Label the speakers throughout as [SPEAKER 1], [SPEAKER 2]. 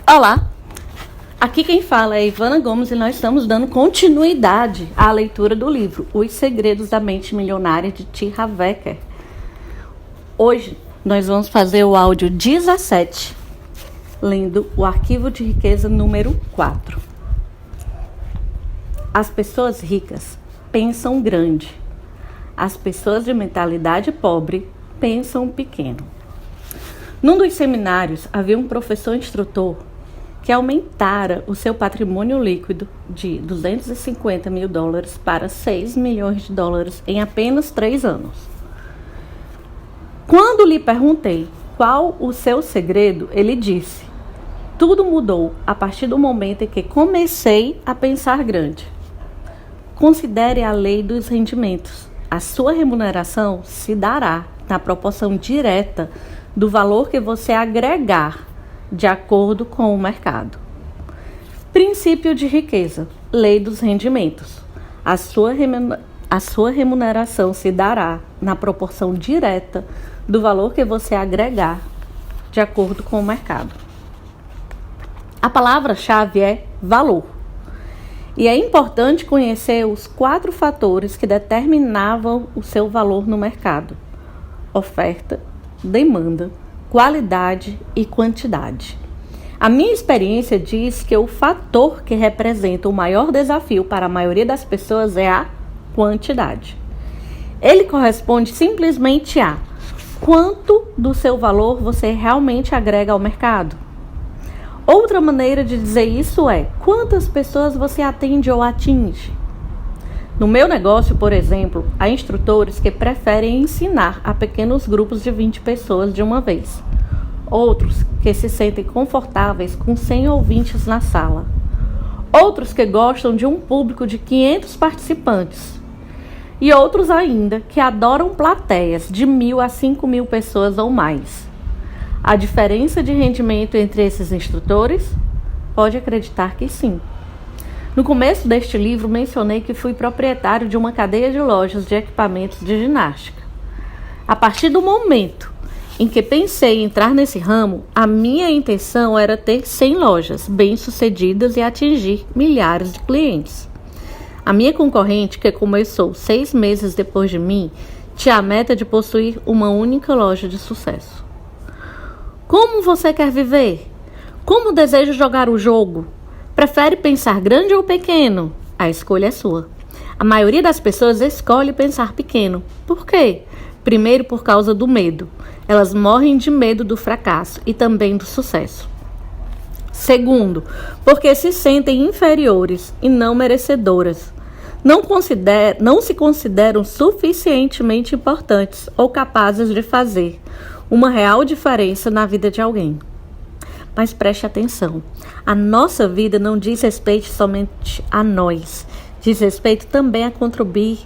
[SPEAKER 1] Olá, aqui quem fala é Ivana Gomes e nós estamos dando continuidade à leitura do livro Os Segredos da Mente Milionária de T. Harv Eker. Hoje nós vamos fazer o áudio 17, lendo o Arquivo de Riqueza número 4. As pessoas ricas pensam grande. As pessoas de mentalidade pobre pensam pequeno. Num dos seminários havia um professor instrutor que aumentara o seu patrimônio líquido de $250 mil para $6 milhões em apenas 3 anos. Quando lhe perguntei qual o seu segredo, ele disse: tudo mudou a partir do momento em que comecei a pensar grande. Considere a lei dos rendimentos. A sua remuneração se dará na proporção direta do valor que você agregar de acordo com o mercado. Princípio de riqueza, lei dos rendimentos. A sua remuneração se dará na proporção direta do valor que você agregar de acordo com o mercado. A palavra-chave é valor. E é importante conhecer os 4 fatores que determinavam o seu valor no mercado: oferta, demanda, qualidade e quantidade. A minha experiência diz que o fator que representa o maior desafio para a maioria das pessoas é a quantidade. Ele corresponde simplesmente a quanto do seu valor você realmente agrega ao mercado. Outra maneira de dizer isso é quantas pessoas você atende ou atinge. No meu negócio, por exemplo, há instrutores que preferem ensinar a pequenos grupos de 20 pessoas de uma vez. Outros que se sentem confortáveis com 100 ouvintes na sala. Outros que gostam de um público de 500 participantes. E outros ainda que adoram plateias de 1.000 a 5.000 pessoas ou mais. A diferença de rendimento entre esses instrutores? Pode acreditar que sim. No começo deste livro, mencionei que fui proprietário de uma cadeia de lojas de equipamentos de ginástica. A partir do momento em que pensei em entrar nesse ramo, a minha intenção era ter 100 lojas bem-sucedidas e atingir milhares de clientes. A minha concorrente, que começou 6 meses depois de mim, tinha a meta de possuir uma única loja de sucesso. Como você quer viver? Como deseja jogar o jogo? Prefere pensar grande ou pequeno? A escolha é sua. A maioria das pessoas escolhe pensar pequeno. Por quê? Primeiro, por causa do medo. Elas morrem de medo do fracasso e também do sucesso. Segundo, porque se sentem inferiores e não merecedoras. Não se consideram suficientemente importantes ou capazes de fazer uma real diferença na vida de alguém. Mas preste atenção, a nossa vida não diz respeito somente a nós, diz respeito também a contribuir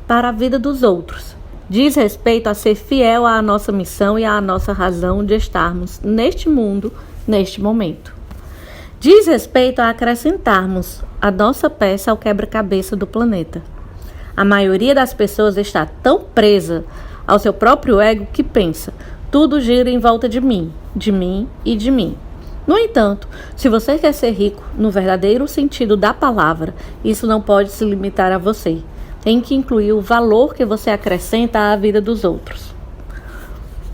[SPEAKER 1] para a vida dos outros. Diz respeito a ser fiel à nossa missão e à nossa razão de estarmos neste mundo, neste momento. Diz respeito a acrescentarmos a nossa peça ao quebra-cabeça do planeta. A maioria das pessoas está tão presa ao seu próprio ego que pensa: tudo gira em volta de mim e de mim. No entanto, se você quer ser rico no verdadeiro sentido da palavra, isso não pode se limitar a você. Tem que incluir o valor que você acrescenta à vida dos outros.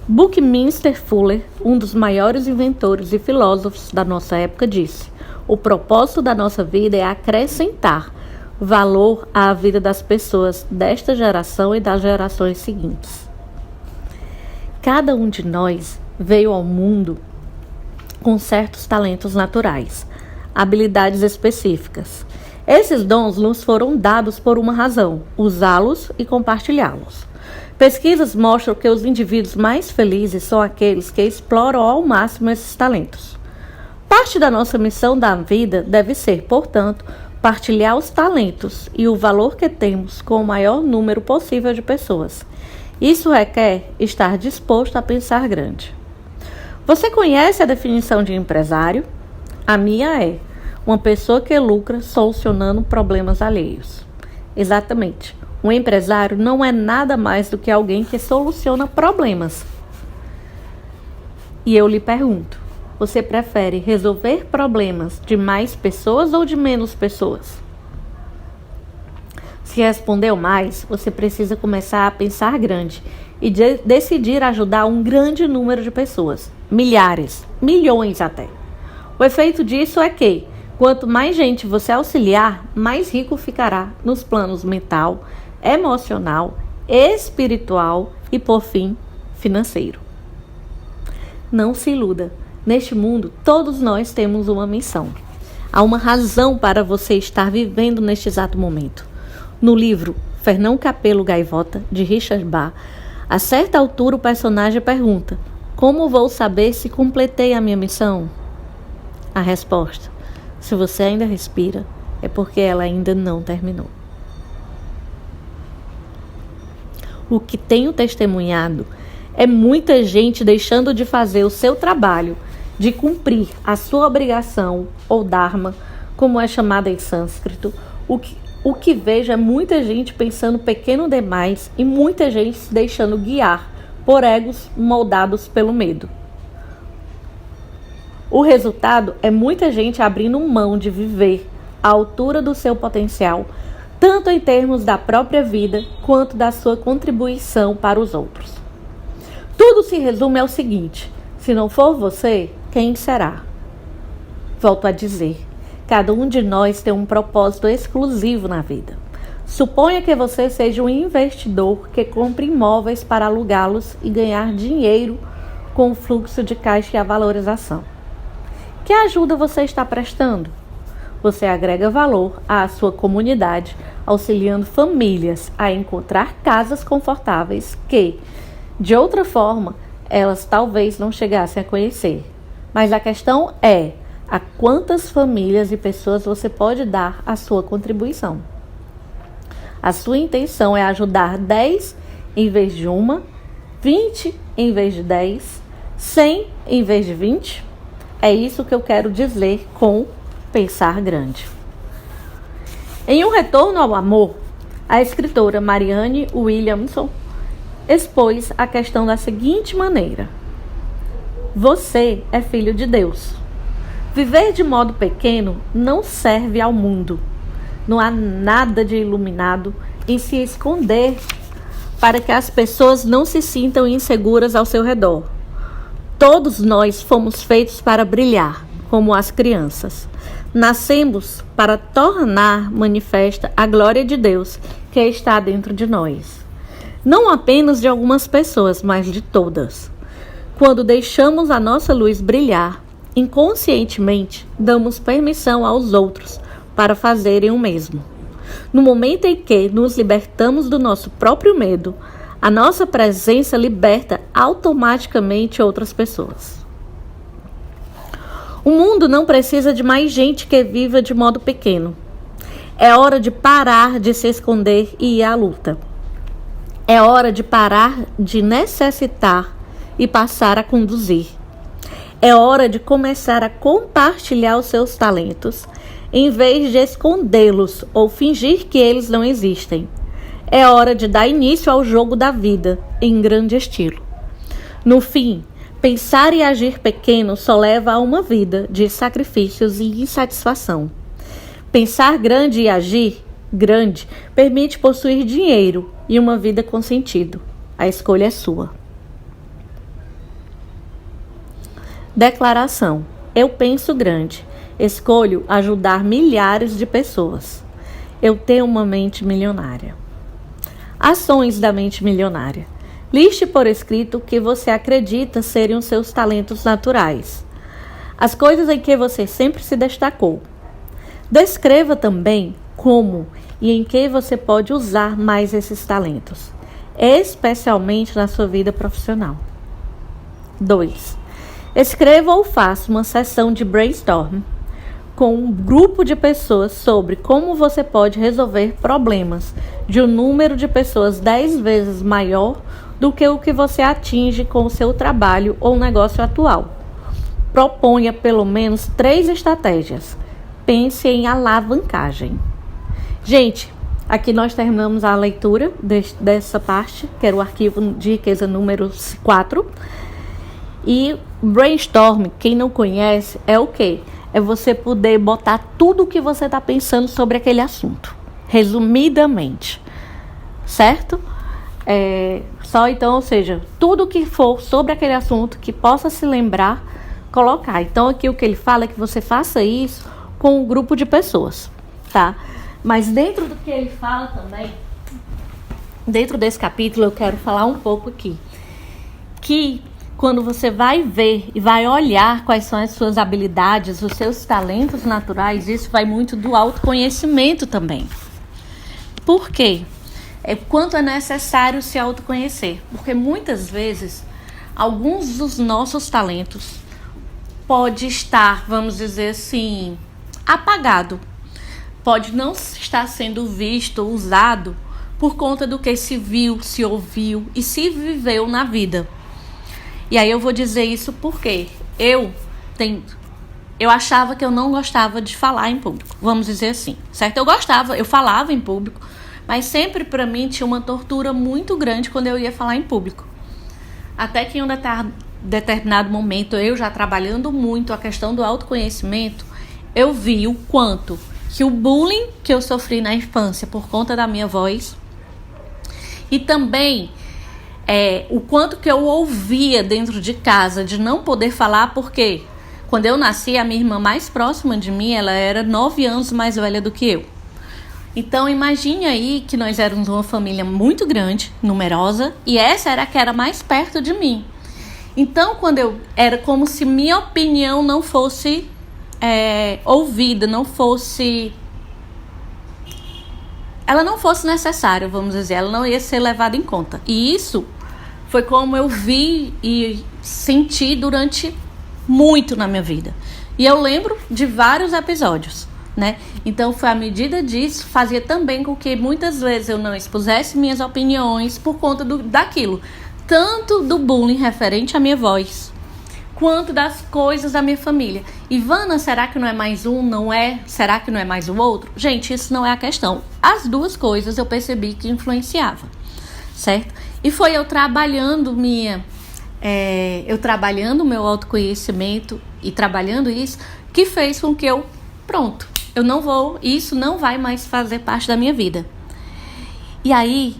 [SPEAKER 1] Buckminster Fuller, um dos maiores inventores e filósofos da nossa época, disse: o propósito da nossa vida é acrescentar valor à vida das pessoas desta geração e das gerações seguintes. Cada um de nós veio ao mundo com certos talentos naturais, habilidades específicas. Esses dons nos foram dados por uma razão: usá-los e compartilhá-los. Pesquisas mostram que os indivíduos mais felizes são aqueles que exploram ao máximo esses talentos. Parte da nossa missão da vida deve ser, portanto, partilhar os talentos e o valor que temos com o maior número possível de pessoas. Isso requer estar disposto a pensar grande. Você conhece a definição de empresário? A minha é: uma pessoa que lucra solucionando problemas alheios. Exatamente. Um empresário não é nada mais do que alguém que soluciona problemas. E eu lhe pergunto: Você prefere resolver problemas de mais pessoas ou de menos pessoas? Se respondeu mais, você precisa começar a pensar grande e decidir ajudar um grande número de pessoas. Milhares, milhões até. O efeito disso é que, quanto mais gente você auxiliar, mais rico ficará nos planos mental, emocional, espiritual e, por fim, financeiro. Não se iluda. Neste mundo, todos nós temos uma missão. Há uma razão para você estar vivendo neste exato momento. No livro Fernão Capelo Gaivota, de Richard Bach, a certa altura o personagem pergunta: como vou saber se completei a minha missão? A resposta: se você ainda respira, é porque ela ainda não terminou. O que tenho testemunhado é muita gente deixando de fazer o seu trabalho, de cumprir a sua obrigação, ou dharma, como é chamada em sânscrito. O que vejo é muita gente pensando pequeno demais e muita gente se deixando guiar por egos moldados pelo medo. O resultado é muita gente abrindo mão de viver à altura do seu potencial, tanto em termos da própria vida, quanto da sua contribuição para os outros. Tudo se resume ao seguinte: se não for você, quem será? Volto a dizer, cada um de nós tem um propósito exclusivo na vida. Suponha que você seja um investidor que compra imóveis para alugá-los e ganhar dinheiro com o fluxo de caixa e a valorização. Que ajuda você está prestando? Você agrega valor à sua comunidade, auxiliando famílias a encontrar casas confortáveis que, de outra forma, elas talvez não chegassem a conhecer. Mas a questão é: a quantas famílias e pessoas você pode dar a sua contribuição? A sua intenção é ajudar 10 em vez de uma, 20 em vez de 10, 100 em vez de 20? É isso que eu quero dizer com pensar grande. Em Um Retorno ao Amor, a escritora Marianne Williamson expôs a questão da seguinte maneira: você é filho de Deus. Viver de modo pequeno não serve ao mundo. Não há nada de iluminado em se esconder para que as pessoas não se sintam inseguras ao seu redor. Todos nós fomos feitos para brilhar, como as crianças. Nascemos para tornar manifesta a glória de Deus que está dentro de nós. Não apenas de algumas pessoas, mas de todas. Quando deixamos a nossa luz brilhar, inconscientemente damos permissão aos outros para fazerem o mesmo. No momento em que nos libertamos do nosso próprio medo, a nossa presença liberta automaticamente outras pessoas. O mundo não precisa de mais gente que viva de modo pequeno. É hora de parar de se esconder e ir à luta. É hora de parar de necessitar e passar a conduzir. É hora de começar a compartilhar os seus talentos, em vez de escondê-los ou fingir que eles não existem. É hora de dar início ao jogo da vida, em grande estilo. No fim, pensar e agir pequeno só leva a uma vida de sacrifícios e insatisfação. Pensar grande e agir grande permite possuir dinheiro e uma vida com sentido. A escolha é sua. Declaração: eu penso grande. Escolho ajudar milhares de pessoas. Eu tenho uma mente milionária. Ações da mente milionária. Liste por escrito o que você acredita serem os seus talentos naturais. As coisas em que você sempre se destacou. Descreva também como e em que você pode usar mais esses talentos, especialmente na sua vida profissional. 2. Escreva ou faça uma sessão de brainstorm com um grupo de pessoas sobre como você pode resolver problemas de um número de pessoas 10 vezes maior do que o que você atinge com o seu trabalho ou negócio atual. Proponha pelo menos 3 estratégias. Pense em alavancagem. Gente, aqui nós terminamos a leitura dessa parte, que era o arquivo de riqueza número 4. E brainstorm, quem não conhece, é o quê? É você poder botar tudo o que você está pensando sobre aquele assunto, resumidamente, certo? Só então, ou seja, tudo que for sobre aquele assunto que possa se lembrar, colocar. Então aqui o que ele fala é que você faça isso com um grupo de pessoas, tá? Mas dentro do que ele fala também, dentro desse capítulo eu quero falar um pouco aqui, que quando você vai ver e vai olhar quais são as suas habilidades, os seus talentos naturais, isso vai muito do autoconhecimento também. Por quê? Quanto é necessário se autoconhecer. Porque muitas vezes, alguns dos nossos talentos pode estar, vamos dizer assim, apagado. Pode não estar sendo visto, usado, por conta do que se viu, se ouviu e se viveu na vida. E aí eu vou dizer isso porque eu achava que eu não gostava de falar em público, vamos dizer assim, certo? Eu falava em público, mas sempre para mim tinha uma tortura muito grande quando eu ia falar em público. Até que em um determinado momento, eu já trabalhando muito a questão do autoconhecimento, eu vi o quanto que o bullying que eu sofri na infância por conta da minha voz e também o quanto que eu ouvia dentro de casa de não poder falar, porque quando eu nasci, a minha irmã mais próxima de mim, ela era 9 anos mais velha do que eu. Então imagine aí que nós éramos uma família muito grande, numerosa, e essa era a que era mais perto de mim. Então era como se minha opinião não fosse ouvida, ela não fosse necessária, vamos dizer, ela não ia ser levada em conta. E isso foi como eu vi e senti durante muito na minha vida. E eu lembro de vários episódios, né? Então, foi à medida disso, fazia também com que muitas vezes eu não expusesse minhas opiniões por conta daquilo. Tanto do bullying referente à minha voz, quanto das coisas da minha família. Ivana, será que não é mais um? Não é? Será que não é mais o outro? Gente, isso não é a questão. As duas coisas eu percebi que influenciava, certo? E foi eu trabalhando meu autoconhecimento e trabalhando isso, que fez com que isso não vai mais fazer parte da minha vida. E aí,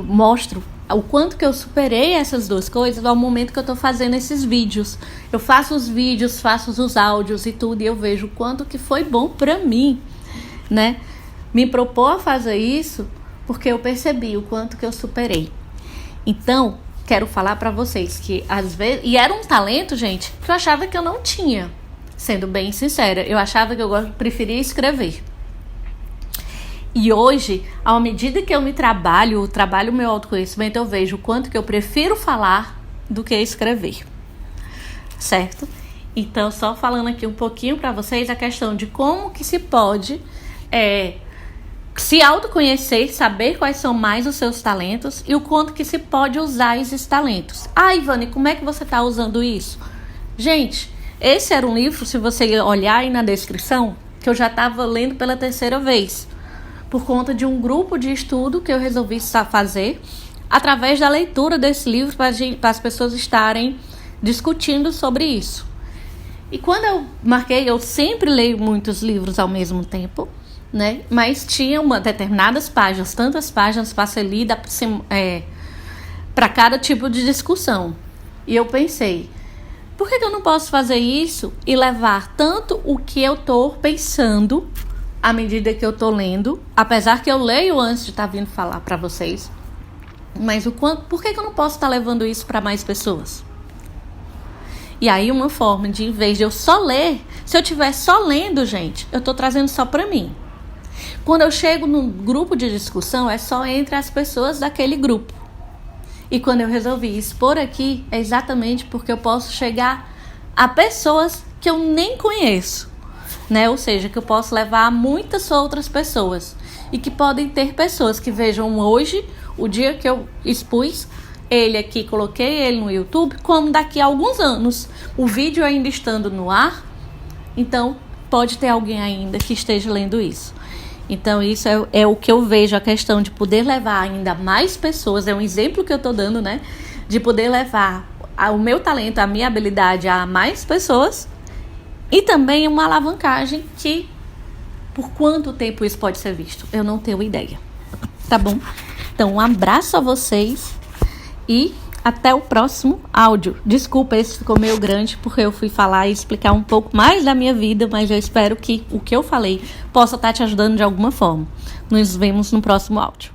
[SPEAKER 1] mostro o quanto que eu superei essas duas coisas ao momento que eu tô fazendo esses vídeos. Eu faço os vídeos, faço os áudios e tudo, e eu vejo o quanto que foi bom pra mim, né? Me propor a fazer isso porque eu percebi o quanto que eu superei. Então, quero falar pra vocês que às vezes... E era um talento, gente, que eu achava que eu não tinha. Sendo bem sincera, eu achava que eu preferia escrever. E hoje, à medida que eu trabalho o meu autoconhecimento, eu vejo o quanto que eu prefiro falar do que escrever. Certo? Então, só falando aqui um pouquinho pra vocês a questão de como que se pode se autoconhecer, saber quais são mais os seus talentos e o quanto que se pode usar esses talentos. Ivane, como é que você está usando isso? Gente, esse era um livro, se você olhar aí na descrição, que eu já estava lendo pela 3ª vez, por conta de um grupo de estudo que eu resolvi fazer, através da leitura desse livro, para as pessoas estarem discutindo sobre isso. E quando eu marquei, eu sempre leio muitos livros ao mesmo tempo, né? Mas tinha determinadas páginas, tantas páginas para ser lida para cada tipo de discussão. E eu pensei, por que eu não posso fazer isso e levar tanto o que eu estou pensando à medida que eu estou lendo, apesar que eu leio antes de estar vindo falar para vocês, mas por que eu não posso estar levando isso para mais pessoas? E aí uma forma de, em vez de eu só ler, se eu estiver só lendo, gente, eu estou trazendo só para mim. Quando eu chego num grupo de discussão, é só entre as pessoas daquele grupo. E quando eu resolvi expor aqui, é exatamente porque eu posso chegar a pessoas que eu nem conheço, né? Ou seja, que eu posso levar a muitas outras pessoas. E que podem ter pessoas que vejam hoje, o dia que eu expus ele aqui, coloquei ele no YouTube, como daqui a alguns anos, o vídeo ainda estando no ar, então pode ter alguém ainda que esteja lendo isso. Então isso é o que eu vejo, a questão de poder levar ainda mais pessoas, é um exemplo que eu estou dando, né? De poder levar o meu talento, a minha habilidade a mais pessoas, e também uma alavancagem que, por quanto tempo isso pode ser visto? Eu não tenho ideia, tá bom? Então, um abraço a vocês e até o próximo áudio. Desculpa, esse ficou meio grande porque eu fui falar e explicar um pouco mais da minha vida, mas eu espero que o que eu falei possa estar te ajudando de alguma forma. Nos vemos no próximo áudio.